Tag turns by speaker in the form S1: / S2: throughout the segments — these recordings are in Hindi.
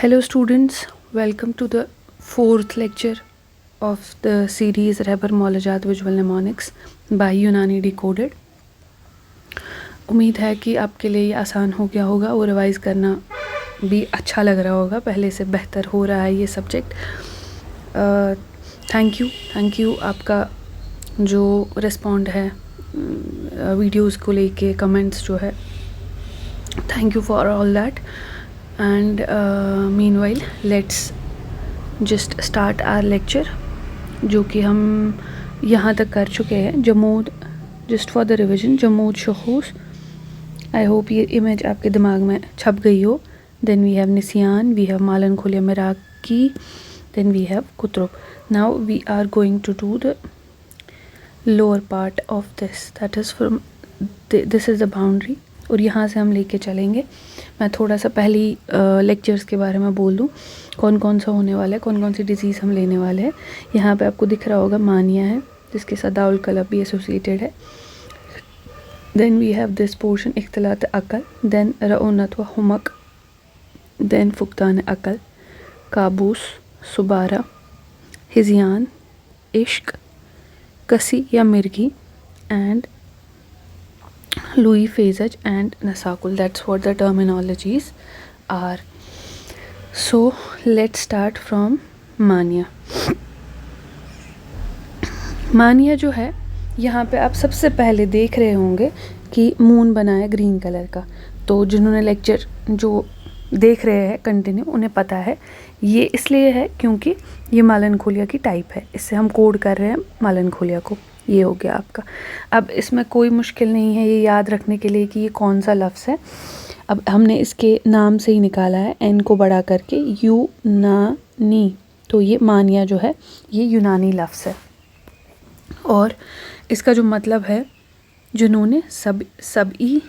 S1: Hello, students. Welcome to the fourth lecture of the series Reber Molajat Visual Mnemonics by Unani Decoded. उम्मीद है कि आपके लिए ये आसान हो गया होगा और रिवाइज़ करना भी अच्छा लग रहा होगा। पहले से बेहतर हो रहा है ये सब्जेक्ट। थैंक यू आपका जो रिस्पॉन्ड है वीडियोस को लेके, कमेंट्स जो है, thank you for all that. And meanwhile let's just start our lecture, जो कि हम यहाँ तक कर चुके हैं। जमूद, just for the revision, जमूद शखूस। I hope ये इमेज आपके दिमाग में छप गई हो। Then we have निसियान, we have मालन खुलिया मिराकी, then we have Qutub. Now we are going to do the lower part of this, that is from this is the boundary, और यहाँ से हम लेके चलेंगे। मैं थोड़ा सा पहली लेक्चर्स के बारे में बोल दूँ, कौन कौन सा होने वाला है, कौन कौन सी डिजीज़ हम लेने वाले हैं। यहाँ पे आपको दिख रहा होगा मानिया है, जिसके साथ दाउल कलब भी एसोसिएटेड है। Then we have this portion इख्तिलात अकल, देन रऊनत व हुमक, देन फुकतान अकल, काबूस, सुबारा, हिजियान, इश्क, कसी या मिर्गी, and Louis Phasage and Nasakul. That's what the terminologies are. So let's start from mania. मानिया जो है, यहाँ पे आप सबसे पहले देख रहे होंगे कि मून बना है ग्रीन कलर का। तो जिन्होंने लेक्चर जो देख रहे हैं कंटिन्यू, उन्हें पता है ये इसलिए है क्योंकि ये मालन खोलिया की टाइप है। इससे हम कोड कर रहे हैं मालन खोलिया को। ये हो गया आपका। अब इसमें कोई मुश्किल नहीं है ये याद रखने के लिए कि ये कौन सा लफ्ज़ है। अब हमने इसके नाम से ही निकाला है, एन को बड़ा करके, यूनानी। तो ये मानिया जो है ये यूनानी लफ्ज़ है, और इसका जो मतलब है जुनून सब ई,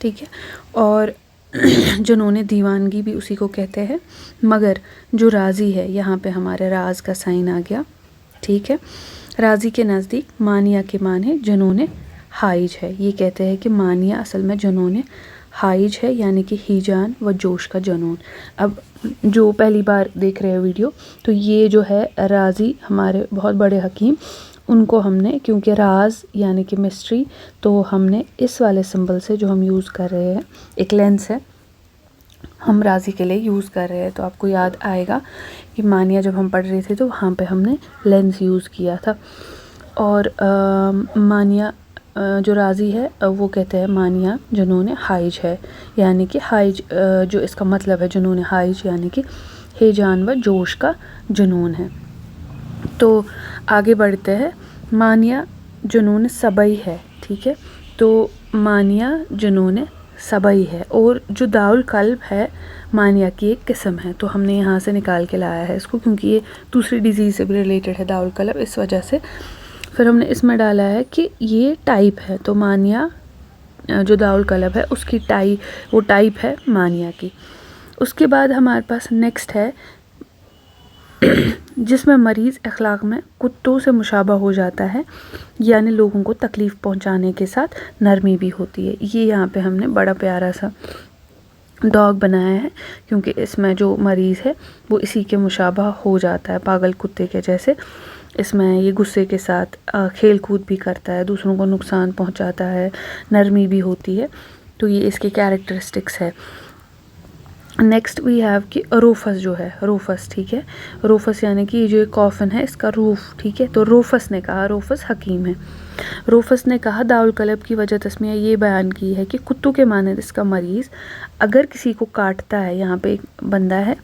S1: ठीक है। और जुनून दीवानगी भी उसी को कहते हैं। मगर जो राज़ी है, यहाँ पे हमारे राज का साइन आ गया, ठीक है। राज़ी के नज़दीक मानिया के माने जुनून हाइज है। ये कहते हैं कि मानिया असल में जुनून हाइज है, यानी कि हिजान व जोश का जुनून। अब जो पहली बार देख रहे हैं वीडियो, तो ये जो है राज़ी हमारे बहुत बड़े हकीम, उनको हमने, क्योंकि राज यानी कि मिस्ट्री, तो हमने इस वाले सिंबल से जो हम यूज़ कर रहे हैं, एक लेंस है, हम राज़ी के लिए यूज़ कर रहे हैं। तो आपको याद आएगा कि मानिया जब हम पढ़ रहे थे तो वहाँ पे हमने लेंस यूज़ किया था। और मानिया जो राज़ी है वो कहते हैं मानिया जुनून हाइज है, यानी कि हाइज जो इसका मतलब है जुनून हाइज, यानी कि हिजान व जोश का जुनून है। तो आगे बढ़ते हैं। मानिया जुनून सबई है, ठीक है। तो मानिया जुनून सबई है, और जो दाउल कल्ब है मानिया की एक किस्म है। तो हमने यहाँ से निकाल के लाया है इसको, क्योंकि ये दूसरी डिजीज़ से भी रिलेटेड है दाउल कल्ब, इस वजह से फिर हमने इसमें डाला है कि ये टाइप है। तो मानिया जो दाउल कल्ब है उसकी वो टाइप है मानिया की। उसके बाद हमारे पास नेक्स्ट है जिसमें मरीज़ अखलाक में कुत्तों से मुशाबा हो जाता है, यानी लोगों को तकलीफ़ पहुंचाने के साथ नरमी भी होती है। ये यहाँ पे हमने बड़ा प्यारा सा डॉग बनाया है, क्योंकि इसमें जो मरीज़ है वो इसी के मुशाबा हो जाता है, पागल कुत्ते के जैसे। इसमें ये गुस्से के साथ खेल कूद भी करता है, दूसरों को नुकसान पहुँचाता है, नरमी भी होती है। तो ये इसके कैरेक्टरिस्टिक्स है। नेक्स्ट वी हैव कि रोफस जो है, रोफस, ठीक है। रोफस यानी कि ये जो एक कॉफन है इसका रूफ, ठीक है। तो रोफस ने कहा, रोफस हकीम है, रोफस ने कहा दाउल कलब की वजह तस्मिया ये बयान की है कि कुत्तों के मानद इसका मरीज़ अगर किसी को काटता है, यहाँ पे एक बंदा है,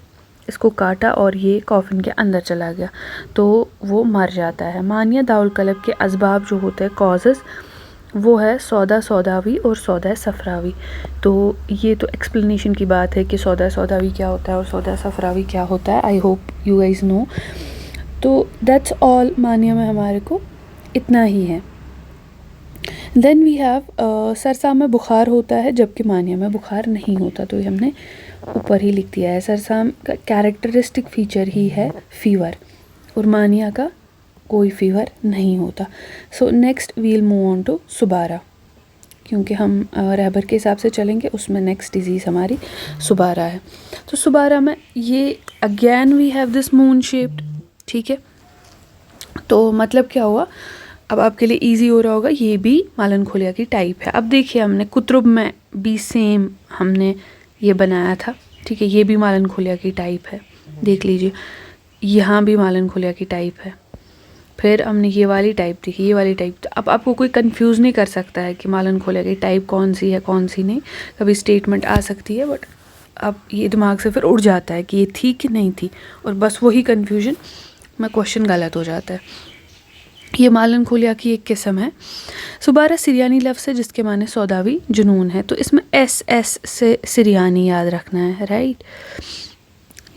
S1: इसको काटा और ये कॉफन के अंदर चला गया, तो वो मर जाता है। मानिया दाउल कलब के असबाब जो होते हैं, कॉजेज़, वो है सौदा सौदावी और सौदा सफरावी। तो ये तो एक्सप्लेनेशन की बात है कि सौदा सौदावी क्या होता है और सौदा सफरावी क्या होता है। I hope you guys know. तो दैट्स ऑल, मानिया में हमारे को इतना ही है। देन वी हैव सरसा में बुखार होता है जबकि मानिया में बुखार नहीं होता। तो ये हमने ऊपर ही लिख दिया है। सरसा का कैरेक्टरिस्टिक फीचर ही है फीवर, और मानिया का कोई फीवर नहीं होता। So next we'll move on to सुबारा। क्योंकि हम रहबर के हिसाब से चलेंगे। उसमें नेक्स्ट डिजीज़ हमारी सुबारा है। तो सुबारा में ये again we have this moon shaped, ठीक है। तो मतलब क्या हुआ, अब आपके लिए इजी हो रहा होगा, ये भी मालनखोलिया की टाइप है। अब देखिए हमने कुतुब में भी सेम हमने ये बनाया था, ठीक है। ये भी मालनखोलिया की टाइप है, देख लीजिए, यहाँ भी मालनखोलिया की टाइप है। फिर हमने ये वाली टाइप देखी, ये वाली टाइप। अब आपको कोई कंफ्यूज नहीं कर सकता है कि मालनखोलिया की टाइप कौन सी है कौन सी नहीं। कभी स्टेटमेंट आ सकती है, बट अब ये दिमाग से फिर उड़ जाता है कि ये थी कि नहीं थी, और बस वही कन्फ्यूजन में क्वेश्चन गलत हो जाता है। ये मालनखोलिया की एक किस्म है। सुबारा सिरियानी लफ्ज़ है जिसके माने सौदावी जुनून है। तो इसमें एस से सिरियानी याद रखना है, राइट।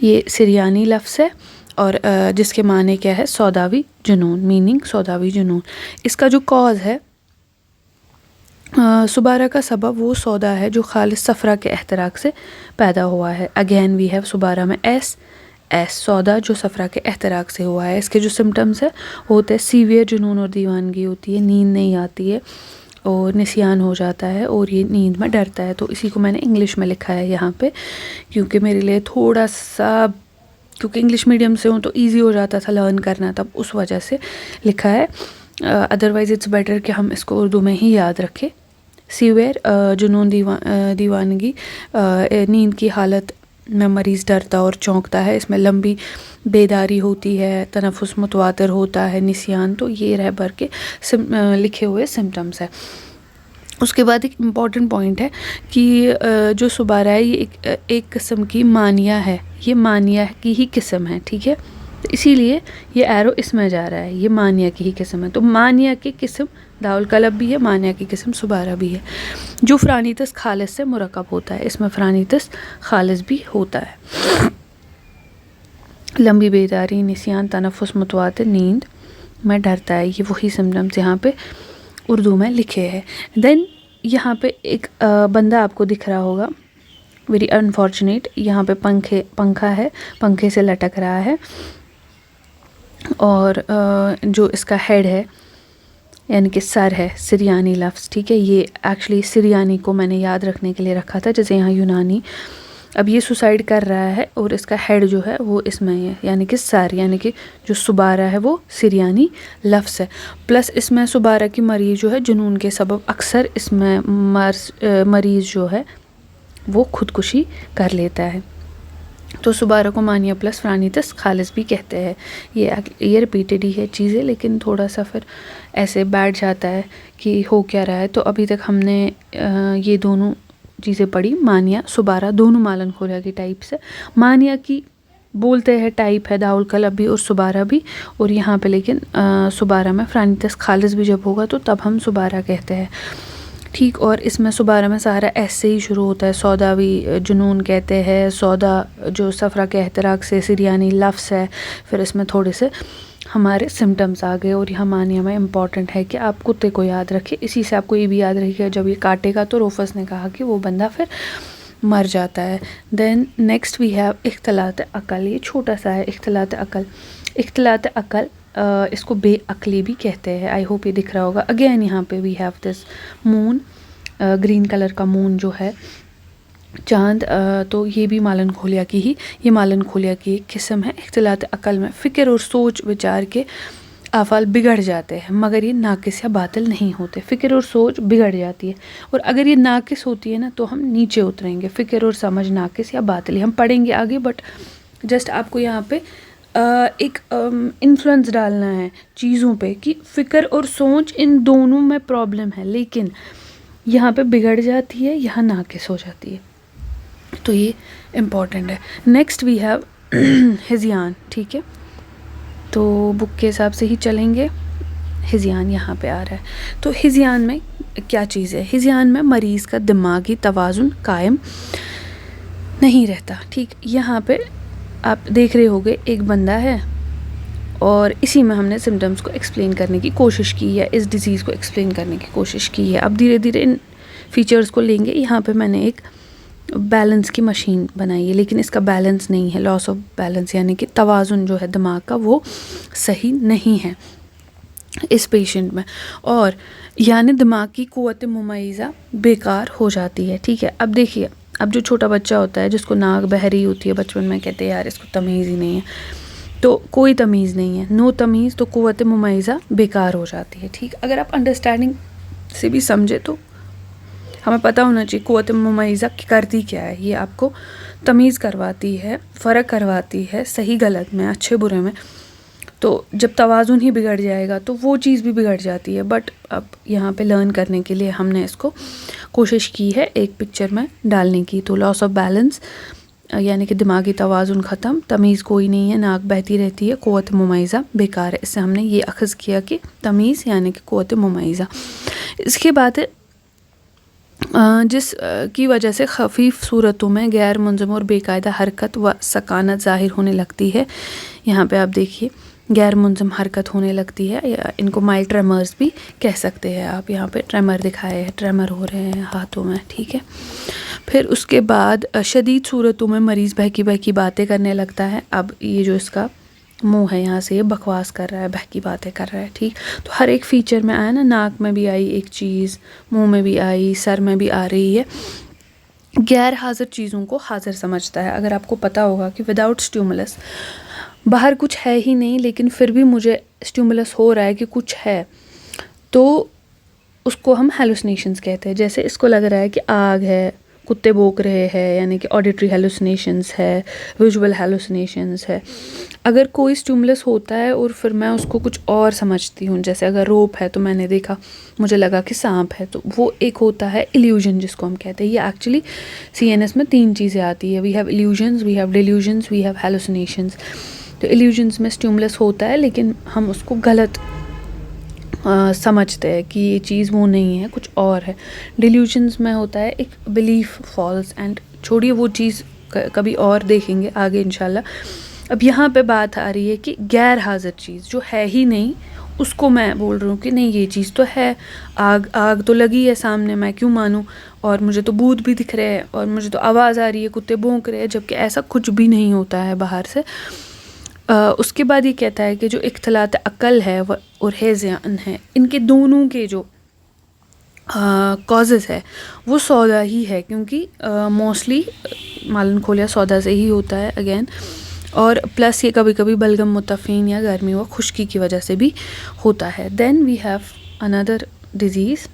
S1: ये सिरियानी लफ्ज़ है और जिसके माने क्या है, सौदावी जुनून, मीनिंग सौदावी जुनून। इसका जो कॉज है, सुबारा का सबब वो सौदा है जो खालिस सफ़रा के एहतराक से पैदा हुआ है। अगेन वी हैव सुबारा में एस सौदा जो सफ़रा के एहतराक से हुआ है। इसके जो सिम्टम्स है वो होते हैं सीवियर जुनून और दीवानगी होती है, नींद नहीं आती है और निसियान हो जाता है और ये नींद में डरता है। तो इसी को मैंने इंग्लिश में लिखा है यहाँ पे, क्योंकि मेरे लिए थोड़ा सा, क्योंकि इंग्लिश मीडियम से हूँ तो इजी हो जाता था लर्न करना, तब उस वजह से लिखा है। अदरवाइज़ इट्स बेटर कि हम इसको उर्दू में ही याद रखें। सीवियर जुनून दीवानगी, नींद की हालत में मरीज़ डरता और चौंकता है। इसमें लंबी बेदारी होती है, तनफ़ुस मुतवातिर होता है, निसियान। तो ये रहबर के लिखे हुए सिम्टम्स है। उसके बाद एक इम्पॉर्टेंट पॉइंट है कि जो सुबारा है ये एक किस्म की मानिया है, ये मानिया की ही किस्म है, ठीक है। तो इसीलिए ये एरो इसमें जा रहा है, ये मानिया की ही किस्म है। तो मानिया की किस्म दाउल कलब भी है, मानिया की किस्म सुबारा भी है, जो फ़रानीतस खालिस से मुरक्कब होता है। इसमें फ़रानीतस खालिस भी होता है। लंबी बेदारी, निसियान, तनफ़ुस मुतवातिर, नींद में डरता है, ये वही सिम्टम्स यहाँ पे उर्दू में लिखे हैं। देन यहाँ पे एक बंदा आपको दिख रहा होगा, वेरी अनफॉर्चुनेट। यहाँ पे पंखा है, पंखे से लटक रहा है, और जो इसका हेड है यानी कि सर है, सिरियानी लफ्ज़, ठीक है। ये एक्चुअली सिरियानी को मैंने याद रखने के लिए रखा था, जैसे यहाँ यूनानी। अब ये सुसाइड कर रहा है और इसका हेड जो है वो इसमें है, यानी कि सर, यानी कि जो सुबारा है वो सिरियानी लफ्ज़ है। प्लस इसमें सुबारा की मरीज़ जो है जुनून के सबब अक्सर इसमें मरीज़ जो है वो खुदकुशी कर लेता है। तो सुबारा को मानिया प्लस फ़रानीतस खालिस भी कहते हैं। ये रिपीटेड ही है चीज़ें, लेकिन थोड़ा सा फिर ऐसे बैठ जाता है कि हो क्या रहा है। तो अभी तक हमने ये दोनों चीज़ें पढ़ी, मानिया सुबारा दोनों मालनखोलिया की टाइप से। मानिया की बोलते हैं टाइप है दाउल कलब भी और सुबारा भी, और यहाँ पे लेकिन सुबारा में फ़रानीतस खालिस भी जब होगा तो तब हम सुबारा कहते हैं, ठीक। और इसमें सुबारा में सारा ऐसे ही शुरू होता है, सौदावी जुनून कहते हैं, सौदा जो सफ़रा के एहतराक से सिरियानी लफ्ज़ है। फिर इसमें थोड़े से हमारे सिम्टम्स आ गए, और यहाँ मानिया में इम्पॉर्टेंट है कि आप कुत्ते को याद रखें। इसी से आपको ये भी याद रखिएगा, जब ये काटेगा तो रोफस ने कहा कि वो बंदा फिर मर जाता है। देन नेक्स्ट वी हैव इख्तिलात अकल। ये छोटा सा है, इख्तिलात अकल। इख्तिलात अकल इसको बेअक्ली भी कहते हैं। आई होप ये दिख रहा होगा। अगेन यहाँ पे we have this moon, green colour का मून जो है, चांद। तो ये भी मालनखोलिया की ही, ये मालनखोलिया की एक किस्म है। इख्तिलात अकल में फ़िक्र और सोच विचार के अफ़ाल बिगड़ जाते हैं, मगर ये नाकिस या बातिल नहीं होते। फ़िक्र और सोच बिगड़ जाती है, और अगर ये नाकिस होती है ना तो हम नीचे उतरेंगे। फ़िक्र और समझ नाकिस या बातिल हम पढ़ेंगे आगे, बट जस्ट आपको यहाँ पे एक इन्फ्लुएंस डालना है चीज़ों पे कि फ़िक्र और सोच इन दोनों में प्रॉब्लम है, लेकिन यहाँ पे बिगड़ जाती है, यहाँ नाकिस हो जाती है। तो ये इम्पॉर्टेंट है। नेक्स्ट वी हैव हिज़ियान, ठीक है। तो बुक के हिसाब से ही चलेंगे। हिज़ियान यहाँ पे आ रहा है। तो हिज़ियान में क्या चीज़ है? हिज़ियान में मरीज़ का दिमागी तवाज़ुन कायम नहीं रहता, ठीक। यहाँ पे आप देख रहे होगे एक बंदा है, और इसी में हमने सिम्टम्स को एक्सप्लेन करने की कोशिश की है, इस डिज़ीज़ को एक्सप्लेन करने की कोशिश की है। अब धीरे धीरे इन फीचर्स को लेंगे। यहाँ पे मैंने एक बैलेंस की मशीन बनाई है, लेकिन इसका बैलेंस नहीं है, लॉस ऑफ बैलेंस, यानी कि तवाज़ुन जो है दिमाग का वो सही नहीं है। इस पेशेंट में, और यानी दिमाग की क़ुव्वत मुमय्यज़ा बेकार हो जाती है। ठीक है, अब देखिए, अब जो छोटा बच्चा होता है जिसको नाक बह रही होती है बचपन में, कहते हैं यार इसको तमीज़ ही नहीं है, तो कोई तमीज़ नहीं है, नो तमीज़, तो क़ुव्वत मुमय्यज़ा बेकार हो जाती है। ठीक, अगर आप अंडरस्टैंडिंग से भी समझे तो हमें पता होना चाहिए क़ुव्वत मुमय्यज़ा करती क्या है। ये आपको तमीज़ करवाती है, फ़र्क करवाती है सही गलत में, अच्छे बुरे में। तो जब तवाज़ुन ही बिगड़ जाएगा तो वो चीज़ भी बिगड़ जाती है। बट अब यहाँ पे लर्न करने के लिए हमने इसको कोशिश की है एक पिक्चर में डालने की। तो लॉस ऑफ बैलेंस यानी कि दिमागी तवाज़ुन ख़त्म, तमीज़ कोई नहीं है, नाक बहती रहती है, क़ुव्वत मुमय्यज़ा बेकार है। इससे हमने ये अख़ज़ किया कि तमीज़ यानी कि क़ुव्वत मुमय्यज़ा। इसके बाद जिस की वजह से खफीफ सूरतों में गैर मुंज़म और बेकायदा हरकत व सकानत ज़ाहिर होने लगती है। यहाँ पे आप देखिए, गैर मुंज़म हरकत होने लगती है, या इनको माइल्ड ट्रेमर्स भी कह सकते हैं आप। यहाँ पे ट्रेमर दिखाए हैं, ट्रेमर हो रहे हैं हाथों में। ठीक है, फिर उसके बाद शदीद सूरतों में मरीज़ बहकी बहकी बातें करने लगता है। अब ये जो इसका मुंह है, यहाँ से ये बकवास कर रहा है, बहकी बातें कर रहा है। ठीक, तो हर एक फ़ीचर में आया ना, नाक में भी आई एक चीज़, मुंह में भी आई, सर में भी आ रही है। गैर हाजिर चीज़ों को हाजिर समझता है। अगर आपको पता होगा कि विदाउट स्टिमुलस बाहर कुछ है ही नहीं, लेकिन फिर भी मुझे स्टिमुलस हो रहा है कि कुछ है, तो उसको हम हेलुसिनेशंस कहते हैं। जैसे इसको लग रहा है कि आग है, कुत्ते भौंक रहे हैं, यानी कि ऑडिटरी हेलुसिनेशंस है, विजुअल हेलुसिनेशंस है। अगर कोई स्टिमुलस होता है और फिर मैं उसको कुछ और समझती हूँ, जैसे अगर रोप है तो मैंने देखा, मुझे लगा कि सांप है, तो वो एक होता है इल्यूजन, जिसको हम कहते हैं। ये एक्चुअली CNS में 3 चीज़ें आती है, we have illusions, we have delusions, we have hallucinations. तो इल्यूजन्स में स्टिमुलस होता है, लेकिन हम उसको गलत समझते हैं कि ये चीज़ वो नहीं है, कुछ और है। डिल्यूजन्स में होता है एक बिलीफ फॉल्स, एंड छोड़िए वो चीज़ कभी और देखेंगे आगे इंशाल्लाह। अब यहाँ पे बात आ रही है कि गैर हाजिर चीज़ जो है ही नहीं, उसको मैं बोल रही हूँ कि नहीं ये चीज़ तो है, आग तो लगी है सामने, मैं क्यों मानूँ, और मुझे तो भूत भी दिख रहे हैं, और मुझे तो आवाज़ आ रही है, कुत्ते भौंक रहे हैं, जबकि ऐसा कुछ भी नहीं होता है बाहर से। उसके बाद ये कहता है कि जो इख्तिलात अक़ल है और हेज़यान है, इनके दोनों के जो कॉजेज़ है वो सौदा ही है, क्योंकि मोस्टली मालन खोलिया सौदा से ही होता है अगेन। और प्लस ये कभी कभी बलगम मुतफ़ीन या गर्मी व खुश्की की वजह से भी होता है। Then we have another disease,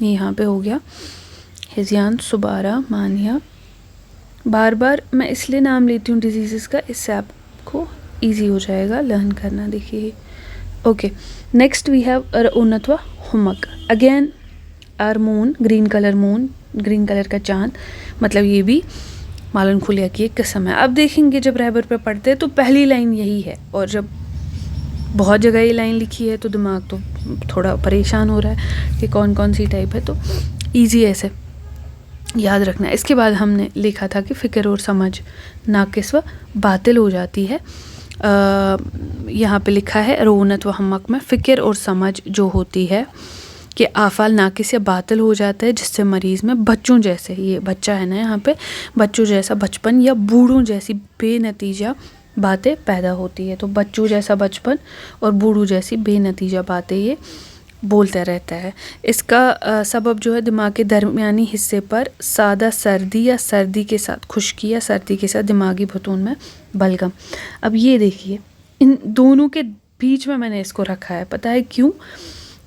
S1: यहाँ पे हो गया हेज़ियान सुबारा मानिया। बार बार मैं इसलिए नाम लेती हूँ डिजीज़ का, इससे आपको ईजी हो जाएगा लर्न करना। देखिए, ओके, नेक्स्ट वी हैव रऊनत व हुमक। अगेन आर मून, ग्रीन कलर का चाँद, मतलब ये भी मालन खुलिया की एक किस्म है। अब देखेंगे जब रहबर पे पढ़ते हैं तो पहली लाइन यही है, और जब बहुत जगह ये लाइन लिखी है तो दिमाग तो थोड़ा परेशान हो रहा है कि कौन कौन सी टाइप है, तो ईजी ऐसे याद रखना है। इसके बाद हमने लिखा था कि फ़िक्र और समझ नाकिस व बातिल हो जाती है। यहाँ पे लिखा है रऊनत व हमक में फ़िक्र और समझ जो होती है कि आफ़ाल नाकिस या बातिल हो जाता है, जिससे मरीज़ में बच्चों जैसे, ये बच्चा है ना यहाँ पे, बच्चों जैसा बचपन या बूढ़ों जैसी बेनतीजा बातें पैदा होती है। तो बच्चों जैसा बचपन और बूढ़ों जैसी बेनतीजा बातें ये बोलता रहता है। इसका सबब जो है दिमाग के दरमियानी हिस्से पर सादा सर्दी या सर्दी के साथ खुश्की या सर्दी के साथ दिमागी बतून में बलगम। अब ये देखिए, इन दोनों के बीच में मैंने इसको रखा है, पता है क्यों?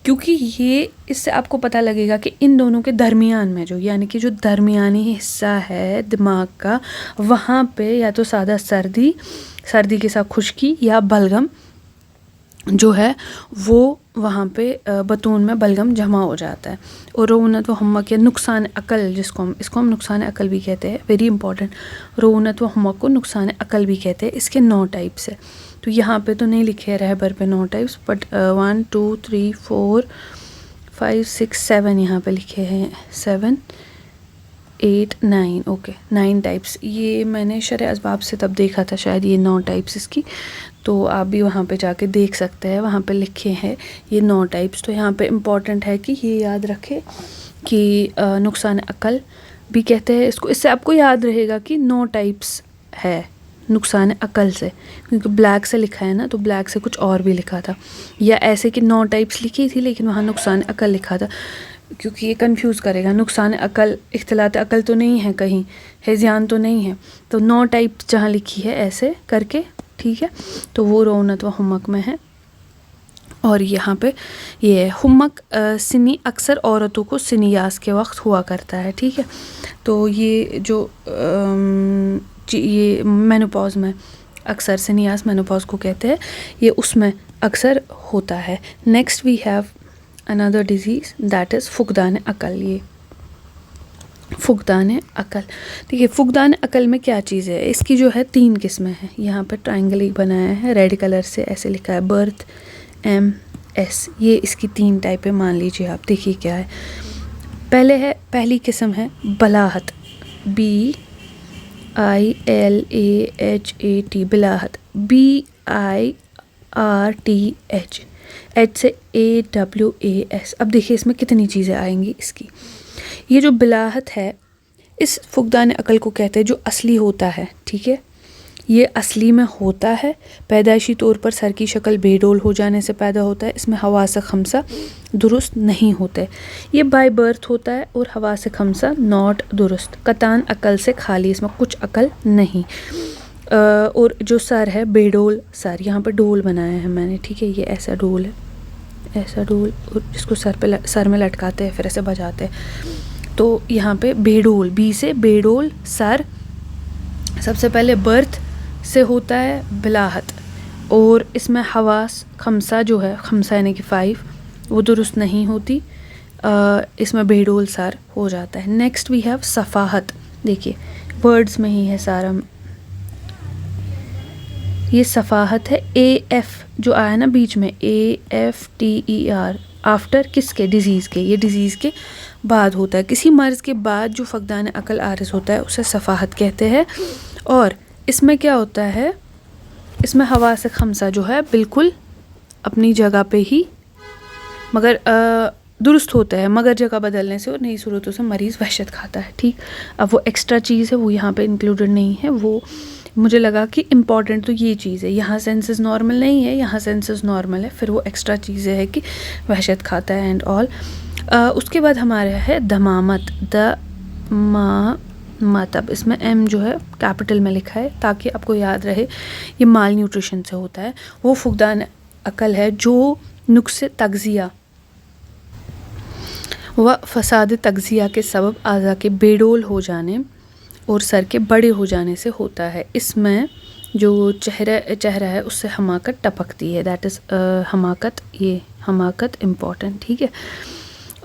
S1: क्योंकि ये, इससे आपको पता लगेगा कि इन दोनों के दरमियान में जो, यानी कि जो दरमियानी हिस्सा है दिमाग का, वहाँ पे या तो सादा सर्दी के साथ खुश्की या बलगम जो है वो वहाँ पे बतून में बलगम जमा हो जाता है। और रऊनत व हमक या नुकसान अकल, इसको हम नुकसान अकल भी कहते हैं, वेरी इंपॉर्टेंट। रऊनत व हमक को नुकसान अकल भी कहते हैं। इसके 9 टाइप्स है, तो यहाँ पे तो नहीं लिखे हैं रहबर पे 9 टाइप्स, बट 1 2 3 4 5 6 7 यहाँ पे लिखे हैं, 7 8 9, ओके 9 टाइप्स। ये मैंने शरह असबाब से तब देखा था शायद ये 9 टाइप्स इसकी, तो आप भी वहाँ पे जाके देख सकते हैं, वहाँ पे लिखे हैं ये 9 टाइप्स। तो यहाँ पे इम्पॉर्टेंट है कि ये याद रखें कि नुकसान अकल भी कहते हैं इसको। इससे आपको याद रहेगा कि 9 टाइप्स है, नुकसान अकल से, क्योंकि ब्लैक से लिखा है ना, तो ब्लैक से कुछ और भी लिखा था, या ऐसे कि 9 टाइप्स लिखी थी लेकिन वहाँ नुकसान अकल लिखा था, क्योंकि ये कंफ्यूज करेगा। नुकसान अकल इख्तिलात अकल तो नहीं है, कहीं हेज़ियान तो नहीं है, तो 9 टाइप जहाँ लिखी है ऐसे करके, ठीक है, तो वो रौनत व हुमक में है। और यहाँ पे ये हुमक सिनी अक्सर औरतों को सिनियास के वक्त हुआ करता है, ठीक है। तो ये जो ये मेनोपॉज में अक्सर सिनियास मेनोपॉज को कहते हैं, ये उसमें अक्सर होता है। Next we have another disease that is फुकदान अकल। ये फुकदान अकल, ठीक है। फुकदान अकल में क्या चीज़ है, इसकी जो है 3 किस्में हैं। यहाँ पर ट्रायंगल एक बनाया है रेड कलर से, ऐसे लिखा है बर्थ MS, ये इसकी 3 टाइप है, मान लीजिए आप। देखिए क्या है, पहली किस्म है बलाहत, BILAHAT, बिलाहत, BIRTH, H से AWAS। अब देखिए इसमें कितनी चीज़ें आएंगी इसकी। ये जो बिलाहत है, इस फुकदान अकल को कहते हैं जो असली होता है, ठीक है। ये असली में होता है, पैदाइशी तौर पर सर की शक्ल बेडोल हो जाने से पैदा होता है। इसमें हवास खमसा दुरुस्त नहीं होते। ये बाय बर्थ होता है और हवास खमसा नॉट दुरुस्त, कतान अकल से खाली, इसमें कुछ अकल नहीं। और जो सर है बेडोल सर, यहाँ पर डोल बनाया है मैंने, ठीक है। ये ऐसा डोल है, ऐसा डोल, और जिसको सर में लटकाते हैं फिर ऐसे बजाते हैं। तो यहाँ पे बेडोल, बी से बेडोल सर, सबसे पहले बर्थ से होता है बिलाहत, और इसमें हवास खमसा जो है, खमसा यानी कि 5, वो दुरुस्त नहीं होती, इसमें बेडोल सर हो जाता है। नेक्स्ट वी हैव सफ़ाहत। देखिए वर्ड्स में ही है सारा, ये सफ़ाहत है, AF जो आया ना बीच में, AFTER, आफ्टर किसके, डिज़ीज़ के। ये डिज़ीज़ के बाद होता है, किसी मर्ज़ के बाद जो फकदान अकल आरिज़ होता है उसे सफ़ाहत कहते हैं। और इसमें क्या होता है, इसमें हवास खमसा जो है बिल्कुल अपनी जगह पे ही मगर दुरुस्त होता है, मगर जगह बदलने से और नई सूरतों से मरीज़ वहशत खाता है, ठीक। अब वो एक्स्ट्रा चीज़ है वो यहाँ पे इंक्लूडेड नहीं है, वो मुझे लगा कि इम्पॉर्टेंट तो ये चीज़ है, यहाँ सेंसेस नॉर्मल नहीं है, यहाँ सेंसेस नॉर्मल है, फिर वो एक्स्ट्रा चीज़ें है कि वहशत खाता है एंड ऑल। उसके बाद हमारा है दमामत, अब इसमें M जो है कैपिटल में लिखा है ताकि आपको याद रहे, ये माल न्यूट्रिशन से होता है। वो फुकदान अकल है जो नुक्से तग़ज़िया व फसाद तग़ज़िया के सबब आज़ा के बेडोल हो जाने और सर के बड़े हो जाने से होता है। इसमें जो चेहरा है उससे हमाकत टपकती है, दैट इज़ हमाकत, ये हमाकत इम्पॉर्टेंट, ठीक है।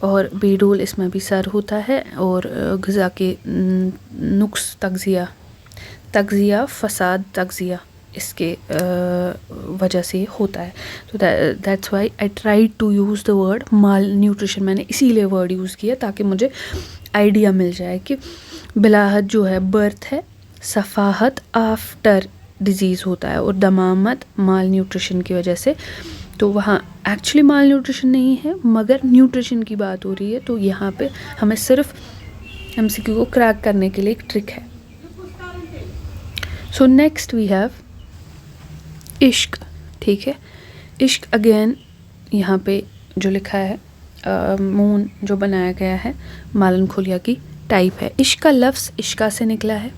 S1: और बेडोल इसमें भी सर होता है, और ग़िज़ा के नुक्स तग़ज़िया फसाद तग़ज़िया इसके वजह से होता है। तो that's why I try to use the word malnutrition, मैंने इसीलिए वर्ड यूज़ किया ताकि मुझे आइडिया मिल जाए कि बिलाहत जो है बर्थ है, सफ़ाहत आफ्टर डिज़ीज़ होता है, और दमामत माल न्यूट्रिशन की वजह से। तो वहाँ एक्चुअली माल न्यूट्रिशन नहीं है मगर न्यूट्रिशन की बात हो रही है, तो यहाँ पे हमें सिर्फ MCQ को क्रैक करने के लिए एक ट्रिक है। सो नेक्स्ट वी हैव इश्क, ठीक है। इश्क अगेन यहाँ पे जो लिखा है मून जो बनाया गया है मालन खोलिया की टाइप है। इश्क का लफ्ज़ इश्का से निकला है,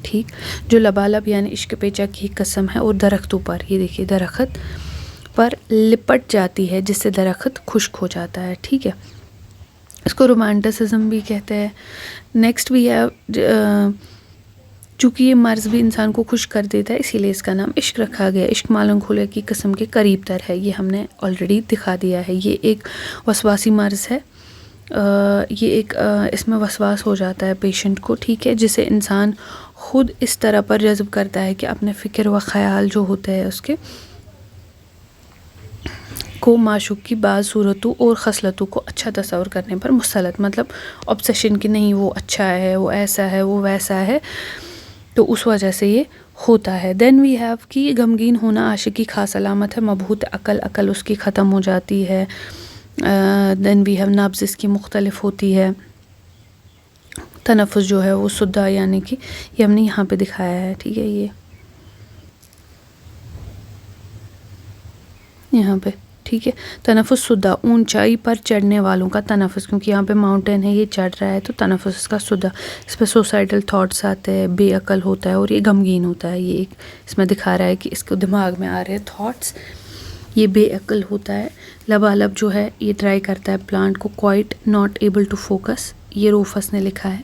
S1: ठीक, जो लबालब यानी इश्क पेचा की कसम है, और दरख्तों पर, ये देखिए दरख्त पर लिपट जाती है जिससे दरख्त खुश्क हो जाता है, ठीक है। इसको रोमांटिसिज्म भी कहते हैं। नेक्स्ट भी है, चूँकि ये मर्ज़ भी इंसान को खुश कर देता है इसीलिए इसका नाम इश्क रखा गया। इश्क मालन खोलिया की कसम के करीब तर है, ये हमने ऑलरेडी दिखा दिया है। ये एक वसवासी मर्ज़ है, ये एक इसमें वसवास हो जाता है पेशेंट को, ठीक है, जिसे इंसान ख़ुद इस तरह पर जज़्ब करता है कि अपने फ़िक्र व ख़याल जो होते हैं उसके को माशूक की बाज़ सूरतों और खसलतों को अच्छा तस्वर करने पर मुसलत, मतलब ऑब्सेशन कि नहीं वो अच्छा है, वो ऐसा है, वो वैसा है, तो उस वजह से ये होता है। देन वी हैव कि गमगीन होना आशिक की खास अलामत है, मबहूत अकल उसकी ख़त्म हो जाती है। देन वी हैव नब्ज़ इसकी मुख्तलिफ होती है। तनफ़ुस जो है वो सुद्धा यानी कि ये हमने यहाँ पे दिखाया है, ठीक है। ये यहाँ पे, ठीक है। तनफ़ुस शुदा, ऊंचाई पर चढ़ने वालों का तनफ़ुस, क्योंकि यहाँ पे माउंटेन है, ये चढ़ रहा है तो तनफ़ुस इसका शुदा। इस पर सुसाइडल थॉट्स आते हैं, बेअकल होता है और ये गमगीन होता है। ये एक इसमें दिखा रहा है कि इसको दिमाग में आ रहे हैं थॉट्स, ये बेअकल होता है। लबालब जो है ये ट्राई करता है प्लांट को, quite not able to focus, ये रोफस ने लिखा है।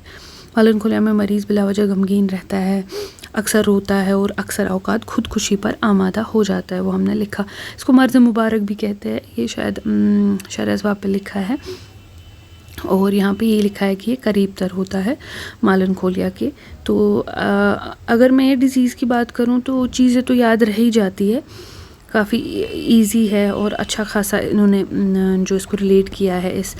S1: मालनखुलिया में मरीज़ बिलावजह गमगीन रहता है, अक्सर रोता है और अक्सर औकात खुदकुशी पर आमादा हो जाता है, वो हमने लिखा। इसको मर्ज़ मुबारक भी कहते हैं, ये शायद शरज़वाब पे लिखा है। और यहाँ पे ये लिखा है कि ये करीब तर होता है मालनखोलिया के। तो अगर मैं ये डिज़ीज़ की बात करूँ तो चीज़ें तो याद रह ही जाती है, काफ़ी इजी है और अच्छा खासा इन्होंने जो इसको रिलेट किया है इस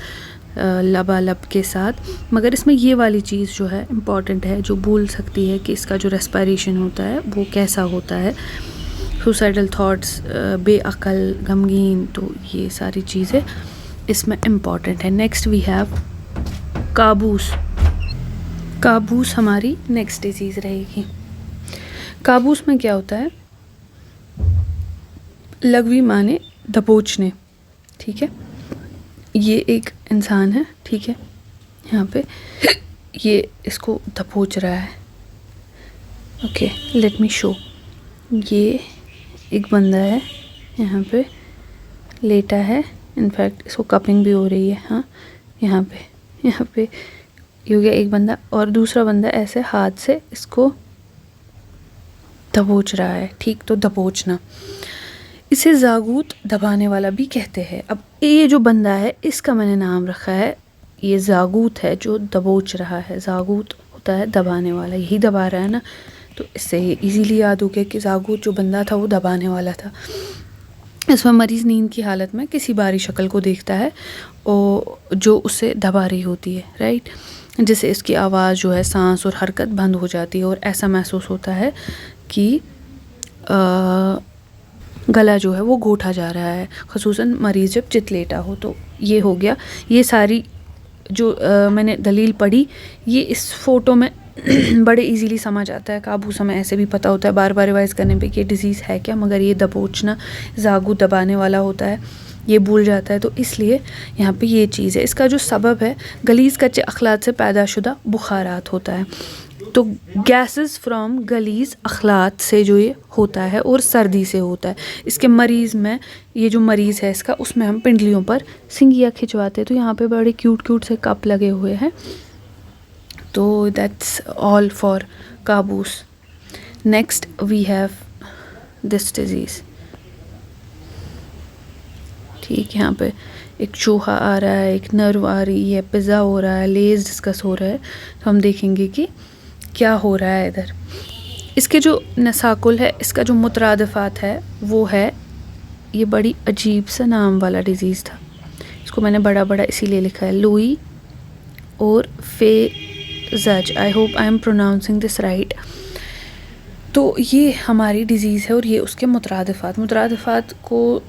S1: लबालब के साथ। मगर इसमें ये वाली चीज़ जो है इम्पॉर्टेंट है, जो बोल सकती है कि इसका जो रेस्पिरेशन होता है वो कैसा होता है। सुसाइडल थॉट्स, बेअकल, गमगीन, तो ये सारी चीज़ें इसमें इम्पॉर्टेंट है। नेक्स्ट वी हैव काबूस। काबूस हमारी नेक्स्ट डिजीज़ रहेगी। काबूस में क्या होता है, लघवी माने दबोचने, ठीक है। ये एक इंसान है, ठीक है, यहाँ पे ये इसको दबोच रहा है। Okay, let me show. ये एक बंदा है, यहाँ पे लेटा है, इनफैक्ट इसको कपिंग भी हो रही है। हाँ, यहाँ पे ये हो गया एक बंदा, और दूसरा बंदा ऐसे हाथ से इसको दबोच रहा है, ठीक। तो दबोचना, इसे जागूत दबाने वाला भी कहते हैं। अब ये जो बंदा है इसका मैंने नाम रखा है, ये जागूत है जो दबोच रहा है। जागूत होता है दबाने वाला, यही दबा रहा है ना, तो इससे ये इजीली याद हो गया कि जागूत जो बंदा था वो दबाने वाला था। इसमें मरीज़ नींद की हालत में किसी बाहरी शक्ल को देखता है और जो उसे दबा रही होती है, राइट। जिससे इसकी आवाज़ जो है, सांस और हरकत बंद हो जाती है और ऐसा महसूस होता है कि गला जो है वो घोटा जा रहा है, ख़ुसूसन मरीज़ जब चित लेटा हो। तो ये हो गया। ये सारी जो मैंने दलील पढ़ी, ये इस फ़ोटो में बड़े इजीली समझ आता है। काबूस हमें ऐसे भी पता होता है बार बार रिवाइज़ करने पे कि ये डिज़ीज़ है क्या, मगर ये दबोचना, जागू दबाने वाला होता है, ये भूल जाता है। तो इसलिए यहाँ पे ये चीज़ है। इसका जो सबब है, गलीज़ कच्चे अखलात से पैदाशुदा बुखारात होता है। तो गैसेस फ्रॉम गलीज़ अखलात से जो ये होता है और सर्दी से होता है। इसके मरीज़ में, ये जो मरीज़ है इसका, उसमें हम पिंडलियों पर सिंगिया खिंचवाते हैं। तो यहाँ पे बड़े क्यूट से कप लगे हुए हैं। तो दैट्स ऑल फॉर काबूस। Next we have this disease, ठीक। यहाँ पे एक चूहा आ रहा है, एक नर्व आ रही है, पिज़्ज़ा हो रहा है, लेज़ डिस्कस हो रहा है। तो हम देखेंगे कि क्या हो रहा है इधर। इसके जो नसाकुल है, इसका जो मुतरादिफात है वो है, ये बड़ी अजीब सा नाम वाला डिज़ीज़ था। इसको मैंने बड़ा इसीलिए लिखा है, लुई और फेजज। I hope I am pronouncing this right. तो ये हमारी डिज़ीज़ है और ये उसके मुतरादिफात को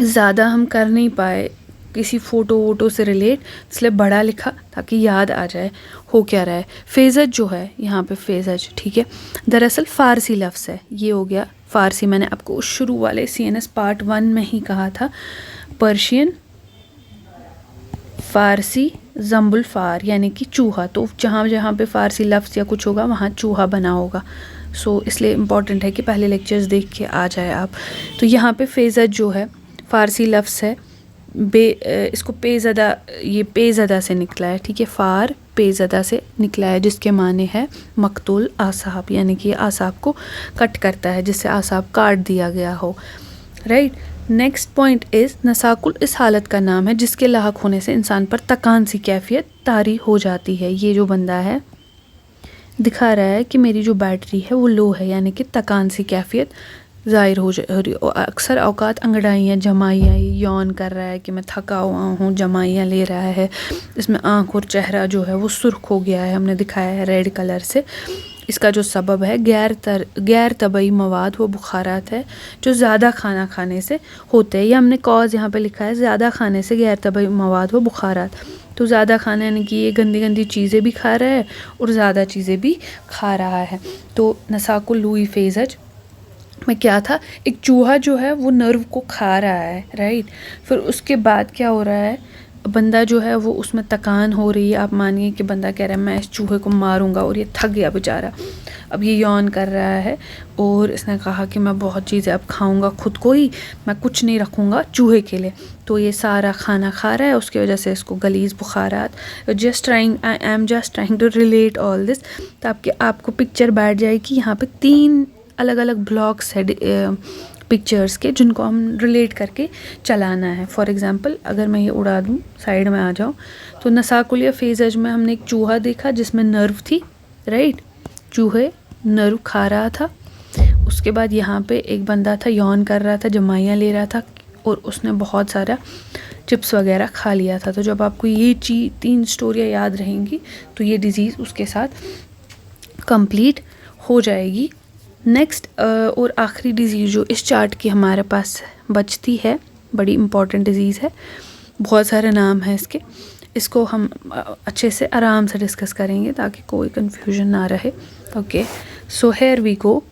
S1: ज़्यादा हम कर नहीं पाए किसी फ़ोटो वोटो से रिलेट, इसलिए बड़ा लिखा ताकि याद आ जाए हो क्या रहा है। फेजज जो है यहाँ पे, फेजज, ठीक है, दरअसल फ़ारसी लफ्ज़ है। ये हो गया फ़ारसी, मैंने आपको शुरू वाले CNS पार्ट 1 में ही कहा था। पर्शियन, फ़ारसी, जम्बुल फ़ार यानी कि चूहा। तो जहाँ पे फ़ारसी लफ्ज़ या कुछ होगा वहाँ चूहा बना होगा। सो इसलिए इम्पॉर्टेंट है कि पहले लेक्चर्स देख के आ जाए आप। तो यहाँ पे फेजज जो है फ़ारसी लफ्ज़ है, इसको पेज़दा, ये पेज़दा से निकला है, ठीक है। फ़ार पेज़दा से निकला है, जिसके माने है मकतूल आसाब, यानी कि आसाब को कट करता है, जिससे आसाब काट दिया गया हो, राइट। नेक्स्ट पॉइंट इज़ नसाकुल इस हालत का नाम है जिसके लाहक होने से इंसान पर तकान सी कैफियत तारी हो जाती है। ये जो बंदा है दिखा रहा है कि मेरी जो बैटरी है वो लो है, यानी कि तकान सी कैफियत ज़ाहिर हो रही। अक्सर औकात अंगड़ाइयाँ, जमाइयाँ, यौन कर रहा है कि मैं थका हुआ हूँ, जमाइयाँ ले रहा है। इसमें आँख और चेहरा जो है वो सुर्ख हो गया है, हमने दिखाया है रेड कलर से। इसका जो सबब है गैर तबई मवाद व बुखारात है जो ज़्यादा खाना खाने से होते हैं। ये हमने कॉज यहाँ पे लिखा है, ज़्यादा खाने से गैर तबई मवाद व बुखारात। तो ज़्यादा खाना यानी कि ये गंदी चीज़ें भी खा रहा है और ज़्यादा चीज़ें भी खा रहा है। तो नसाकुल लुई फेजज में क्या था, एक चूहा जो है वो नर्व को खा रहा है, राइट। फिर उसके बाद क्या हो रहा है, बंदा जो है वो उसमें थकान हो रही है, आप मानिए कि बंदा कह रहा है मैं इस चूहे को मारूंगा, और ये थक गया बेचारा, अब ये यौन कर रहा है और इसने कहा कि मैं बहुत चीज़ें अब खाऊंगा खुद को ही, मैं कुछ नहीं रखूंगा चूहे के लिए। तो ये सारा खाना खा रहा है, उसकी वजह से इसको गलीज बुखारात। I am just trying to relate all this, तो आपको पिक्चर बैठ जाएगी। यहाँ पे 3 अलग अलग ब्लॉक्स है पिक्चर्स के, जिनको हम रिलेट करके चलाना है। फॉर एग्जांपल अगर मैं ये उड़ा दूँ, साइड में आ जाऊँ, तो नसाकुलिया फेजज में हमने एक चूहा देखा जिसमें नर्व थी, राइट, चूहे नर्व खा रहा था। उसके बाद यहाँ पे एक बंदा था, यौन कर रहा था, जमाइयाँ ले रहा था, और उसने बहुत सारा चिप्स वगैरह खा लिया था। तो जब आपको ये 3 स्टोरियाँ याद रहेंगी तो ये डिज़ीज़ उसके साथ कंप्लीट हो जाएगी। नेक्स्ट और आखिरी डिज़ीज़ जो इस चार्ट की हमारे पास बचती है, बड़ी इम्पॉर्टेंट डिज़ीज़ है, बहुत सारे नाम हैं इसको हम अच्छे से आराम से डिस्कस करेंगे ताकि कोई कंफ्यूजन ना रहे। Okay, so here we go.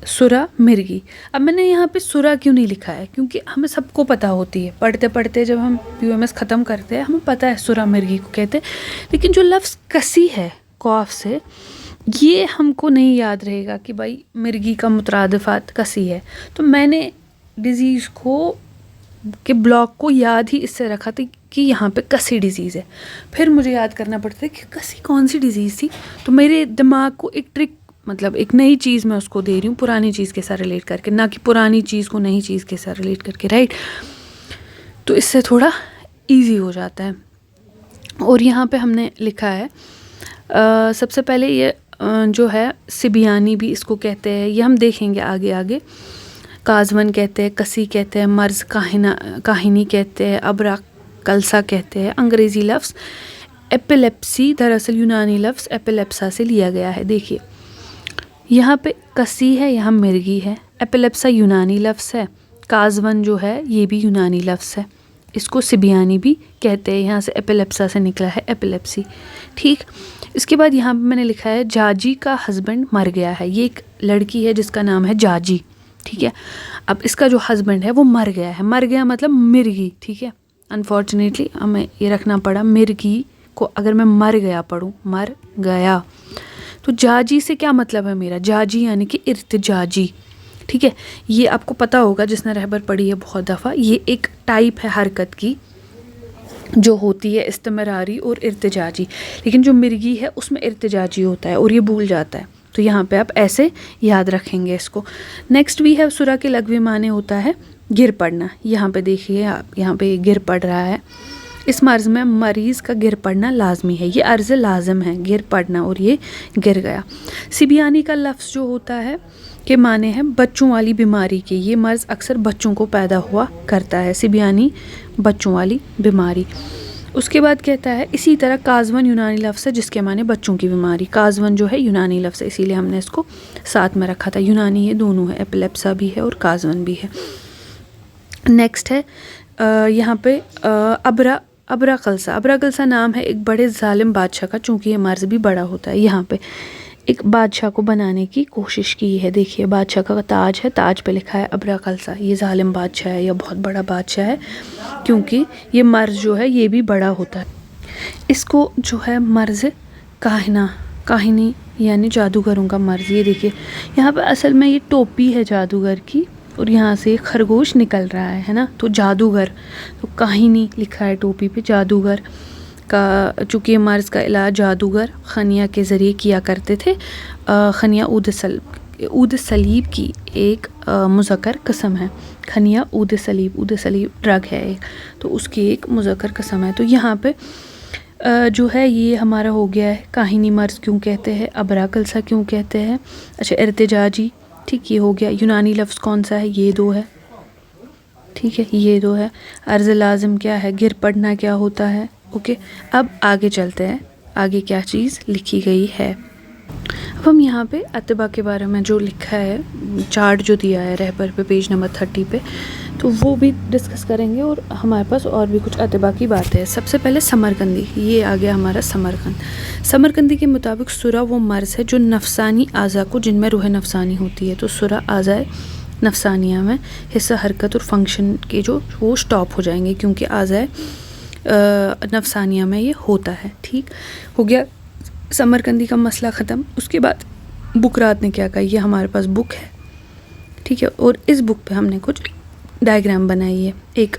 S1: सुरा मिर्गी। अब मैंने यहाँ पे सुरा क्यों नहीं लिखा है, क्योंकि हमें सबको पता होती है, पढ़ते पढ़ते जब हम PUMS ख़त्म करते हैं हमें पता है सुरा मिर्गी को कहते हैं, लेकिन जो लफ्ज़ कसी है कॉफ से, ये हमको नहीं याद रहेगा कि भाई मिर्गी का मुतरादिफात कसी है। तो मैंने डिज़ीज़ को के ब्लॉक को याद ही इससे रखा था कि यहाँ पे कसी डिज़ीज़ है। फिर मुझे याद करना पड़ता है कि कसी कौन सी डिज़ीज़ थी, तो मेरे दिमाग को एक ट्रिक, मतलब एक नई चीज़ मैं उसको दे रही हूँ पुरानी चीज़ के साथ रिलेट करके, ना कि पुरानी चीज़ को नई चीज़ के साथ रिलेट करके, राइट। तो इससे थोड़ा ईजी हो जाता है। और यहाँ पे हमने लिखा है सबसे पहले ये जो है सिबियानी भी इसको कहते हैं, ये हम देखेंगे आगे आगे। काजवन कहते हैं, कसी कहते हैं, मर्ज काहिनी कहते हैं, अबरा कलसा कहते हैं। अंग्रेज़ी लफ्ज़ एपिलेप्सी दरअसल यूनानी लफ्ज़ एपिलेप्सा से लिया गया है। देखिए यहाँ पे कसी है, यहाँ मिर्गी है। एपिलेप्सा यूनानी लफ्ज़ है, काजवन जो है ये भी यूनानी लफ्ज़ है, इसको सिबियानी भी कहते हैं, यहाँ से एपिलेप्सा से निकला है एपिलेप्सी, ठीक। इसके बाद यहाँ पे मैंने लिखा है जाजी का हस्बैंड मर गया है। ये एक लड़की है जिसका नाम है जाजी, ठीक है। अब इसका जो हस्बैंड है वो मर गया है, मर गया मतलब मिर्गी, ठीक है। अनफॉर्चुनेटली हमें ये रखना पड़ा, मिर्गी को अगर मैं मर गया पढ़ूँ, मर गया, तो जाजी से क्या मतलब है मेरा, जाजी यानी कि इर्तिजाजी, ठीक है। ये आपको पता होगा जिसने रहबर पढ़ी है बहुत दफ़ा, ये एक टाइप है हरकत की जो होती है इस्तिमरारी और इर्तिजाजी, लेकिन जो मिर्गी है उसमें इर्तिजाजी होता है और ये भूल जाता है, तो यहाँ पे आप ऐसे याद रखेंगे इसको। नेक्स्ट भी है सुरा के लघवी माने होता है गिर पड़ना। यहाँ पे देखिए आप, यहाँ पे गिर पड़ रहा है। इस मर्ज़ में मरीज़ का गिर पड़ना लाजमी है, ये अर्ज़ लाजम है गिर पड़ना, और ये गिर गया। सिबियानी का लफ्ज़ जो होता है के माने हैं बच्चों वाली बीमारी के, ये मर्ज़ अक्सर बच्चों को पैदा हुआ करता है, सिबियानी बच्चों वाली बीमारी। उसके बाद कहता है इसी तरह काजवन यूनानी लफ्ज़ है जिसके माने बच्चों की बीमारी। काजवन जो है यूनानी लफ्ज़ है, इसीलिए हमने इसको साथ में रखा था, यूनानी ये दोनों है, एपिलेप्सा भी है और काजवन भी है। नेक्स्ट है यहाँ पे अबरा कलसा नाम है एक बड़े जालिम बादशाह का, चूँकि ये मर्ज़ भी बड़ा होता है। यहाँ पे एक बादशाह को बनाने की कोशिश की है, देखिए बादशाह का ताज है, ताज पे लिखा है अबरा कलसा, ये जालिम बादशाह है या बहुत बड़ा बादशाह है, क्योंकि ये मर्ज़ जो है ये भी बड़ा होता है। इसको जो है मर्ज़ काहिनी यानी जादूगरों का मर्ज़। ये देखिए यहाँ पे असल में ये टोपी है जादूगर की, और यहाँ से खरगोश निकल रहा है ना, तो जादूगर, तो काहिनी लिखा है टोपी पे, जादूगर का, चूँकि मर्ज़ का इलाज जादूगर खनिया के ज़रिए किया करते थे। खनिया ऊद सलीब की एक मुज़क्कर कसम है, खनिया ऊद सलीब ड्रग है एक, तो उसकी एक मुज़क्कर कसम है। तो यहाँ पे जो है ये हमारा हो गया है काहिनी मर्ज़ क्यों कहते हैं, अबरा कलसा क्यों कहते हैं, अच्छा इर्तिजाजी, ठीक, ये हो गया। यूनानी लफ्ज़ कौन सा है, ये 2 है, ठीक है, ये 2 है। अर्ज़ लाज़िम क्या है, गिर पड़ना क्या होता है, ओके। अब आगे चलते हैं, आगे क्या चीज़ लिखी गई है। अब हम यहाँ पे अतबा के बारे में जो लिखा है, चार्ट जो दिया है रहबर पे पेज नंबर 30 पे, तो वो भी डिस्कस करेंगे और हमारे पास और भी कुछ अतबा की बात है। सबसे पहले समरकंदी, ये आ गया हमारा समरकंद। समरकंदी के मुताबिक सुरा वो मर्ज़ है जो नफसानी आज़ा को, जिनमें रूह नफसानी होती है, तो सुरा आज़ाए नफसानिया में हिस्सा, हरकत और फंक्शन के जो वो स्टॉप हो जाएंगे, क्योंकि आज़ाए नफसानिया में ये होता है। ठीक हो गया समरकंदी का मसला ख़त्म। उसके बाद बुकरात ने क्या कहा, ये हमारे पास बुक है, ठीक है, और इस बुक पे हमने कुछ डायग्राम बनाई है। एक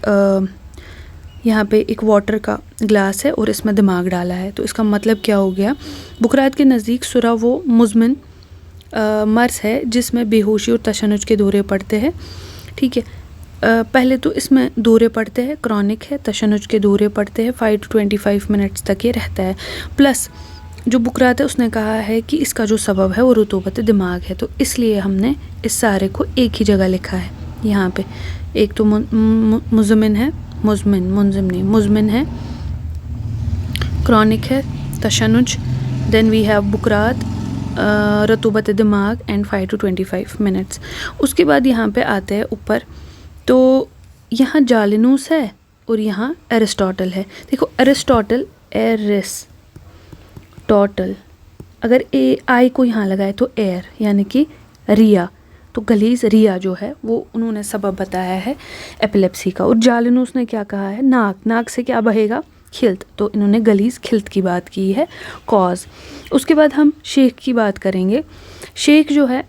S1: यहाँ पे एक वाटर का ग्लास है और इसमें दिमाग डाला है, तो इसका मतलब क्या हो गया, बुकरात के नज़दीक सुरा वो मुज़मिन मर्ज़ है जिसमें बेहोशी और तशन्नुज के दौरे पड़ते हैं। ठीक है, पहले तो इसमें दौरे पड़ते हैं, क्रॉनिक है, तशन्नुज के दौरे पड़ते हैं, 5 to 25 मिनट्स तक ये रहता है। प्लस जो बुकरात है उसने कहा है कि इसका जो सबब है वो रुतूबत दिमाग है, तो इसलिए हमने इस सारे को एक ही जगह लिखा है यहाँ पे। एक तो मुज़मिन है, मुज़मिन है, क्रॉनिक है, तशन्नुज, देन वी हैव बुकरात, रुतूबत दिमाग एंड 5 to 25 मिनट्स। उसके बाद यहाँ पे आते हैं ऊपर, तो यहाँ जालिनूस है और यहाँ एरिस्टोटल है। देखो एरिस्टोटल, टोटल, अगर आई को यहाँ लगाए तो एयर, यानी कि रिया, तो गलीज रिया जो है वो उन्होंने सबब बताया है एपिलेप्सी का। और जालिनूस ने क्या कहा है, नाक से क्या बहेगा, खिल्त, तो इन्होंने गलीज खिल्त की बात की है, कॉज। उसके बाद हम शेख की बात करेंगे। शेख जो है,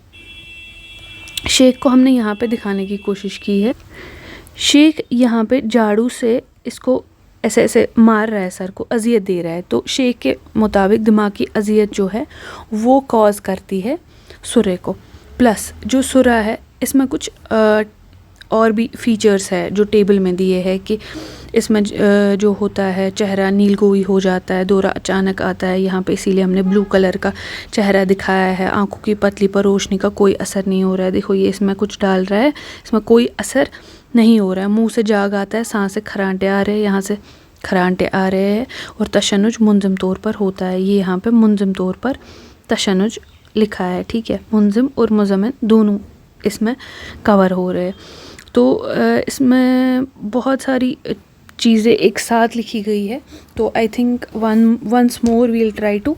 S1: शेख को हमने यहाँ पे दिखाने की कोशिश की है। शेख यहाँ पे झाड़ू से इसको ऐसे ऐसे मार रहा है, सर को अजियत दे रहा है, तो शेख के मुताबिक दिमाग की अजियत जो है वो कॉज करती है सुरे को। प्लस जो सुरा है इसमें कुछ और भी फीचर्स है जो टेबल में दिए हैं कि इसमें जो होता है चेहरा नीलगोई हो जाता है, दौरा अचानक आता है यहाँ पे, इसीलिए हमने ब्लू कलर का चेहरा दिखाया है। आंखों की पतली पर रोशनी का कोई असर नहीं हो रहा है, देखो ये इसमें कुछ डाल रहा है, इसमें कोई असर नहीं हो रहा है। मुंह से जाग आता है, सांस से खरांटे आ रहे हैं, यहाँ से खरांटे आ रहे हैं, और तशन्नुज मुंजिम तौर पर होता है। ये यहाँ पे मुंजिम तौर पर तशन्नुज लिखा है, ठीक है, मुंजिम और मुज़म्मिन दोनों इसमें कवर हो रहे हैं। तो इसमें बहुत सारी चीज़ें एक साथ लिखी गई है, तो I think once more we'll try to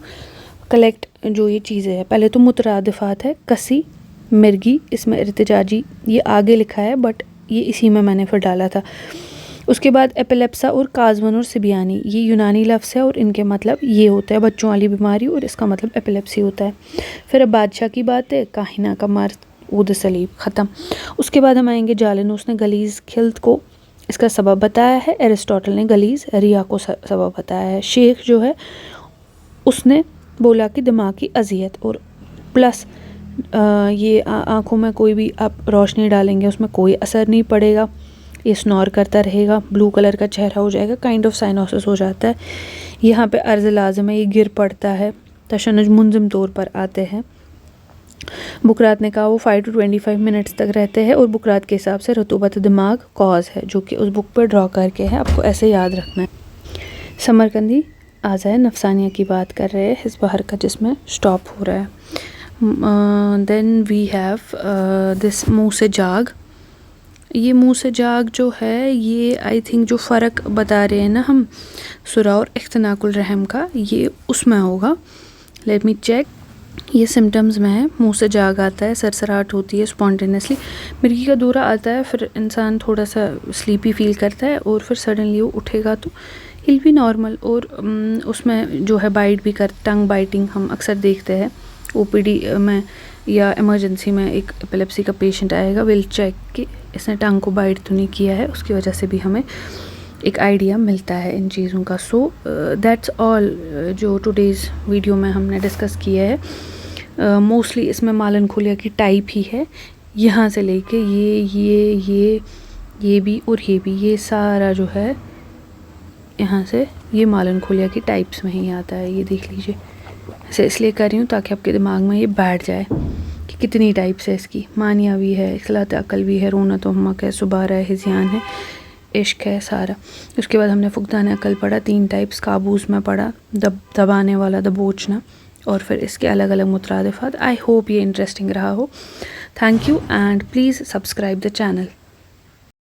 S1: collect जो ये चीज़ें हैं। पहले तो मुतरादिफात है, कसी, मिर्गी, इसमें इर्तिजाजी ये आगे लिखा है, बट ये इसी में मैंने फिर डाला था। उसके बाद एपिलेप्सा और काजवन और सिबियानी, ये यूनानी लफ्ज़ है और इनके मतलब ये होता है बच्चों वाली बीमारी, और इसका मतलब एपिलेप्सी होता है। फिर अब बादशाह की बात है, काहिना का मर्द, ऊद सलीब, ख़त्म। उसके बाद हम आएंगे जालिनूस ने गलीज़ खिल्त को इसका सबब बताया है, एरिस्टोटल ने गलीज़ रिया को सबब बताया है, शेख जो है उसने बोला कि दिमाग की अजियत, और प्लस ये आँखों में कोई भी आप रोशनी डालेंगे उसमें कोई असर नहीं पड़ेगा, ये स्नोर करता रहेगा, ब्लू कलर का चेहरा हो जाएगा, काइंड ऑफ साइनोसिस हो जाता है। यहाँ पे अर्ज़ लाज़िम है, ये गिर पड़ता है, तशन्नुज मुंजिम तौर पर आते हैं। बुकरात ने कहा वो 5 to 25 मिनट्स तक रहते हैं, और बुकरात के हिसाब से रुतूबत दिमाग कॉज है, जो कि उस बुक पर ड्रॉ करके है, आपको ऐसे याद रखना है। समरकंदी आज़ाए नफसानिया की बात कर रहे हैं, हिस्ब हरकत जिसमें स्टॉप हो रहा है। देन वी हैव दिस मुँह से जाग। ये मुँह से जाग जो है, ये आई थिंक जो फ़र्क बता रहे हैं ना हम सुरा और इख्तनाकुल रहम का, ये उसमें होगा। Let me check. ये सिम्टम्स में है, मुंह से जाग आता है, सरसराहट होती है स्पॉन्टेनियसली, मिर्गी का दौरा आता है, फिर इंसान थोड़ा सा स्लीपी फील करता है, और फिर सडनली वो उठेगा तो हिल भी नॉर्मल। और उसमें जो है बाइट भी कर, टंग बाइटिंग हम अक्सर देखते हैं ओपीडी में या इमरजेंसी में। एक एपिलेप्सी का पेशेंट आएगा, विल चेक कि इसने टंग को बाइट तो नहीं किया है, उसकी वजह से भी हमें एक आइडिया मिलता है इन चीज़ों का। सो दैट्स ऑल जो टुडेज़ वीडियो में हमने डिस्कस किया है। मोस्टली इसमें मालन खोलिया की टाइप ही है, यहाँ से लेके ये भी और ये भी, ये सारा जो है यहाँ से ये मालन खोलिया की टाइप्स में ही आता है। ये देख लीजिए, ऐसे इसलिए कर रही हूँ ताकि आपके दिमाग में ये बैठ जाए कि कितनी टाइप्स है इसकी। मानिया भी है, इखलात अकल भी है, रोना तो हमक है, सुबारा है, हिज़ियान है, इश्क है, सारा। उसके बाद हमने फुकदान अकल पढ़ा, 3 टाइप्स, काबूस में पढ़ा, दबाने वाला, दबोचना, और फिर इसके अलग अलग मुतरादिफात। आई होप ये इंटरेस्टिंग रहा हो। Thank you and please subscribe the channel.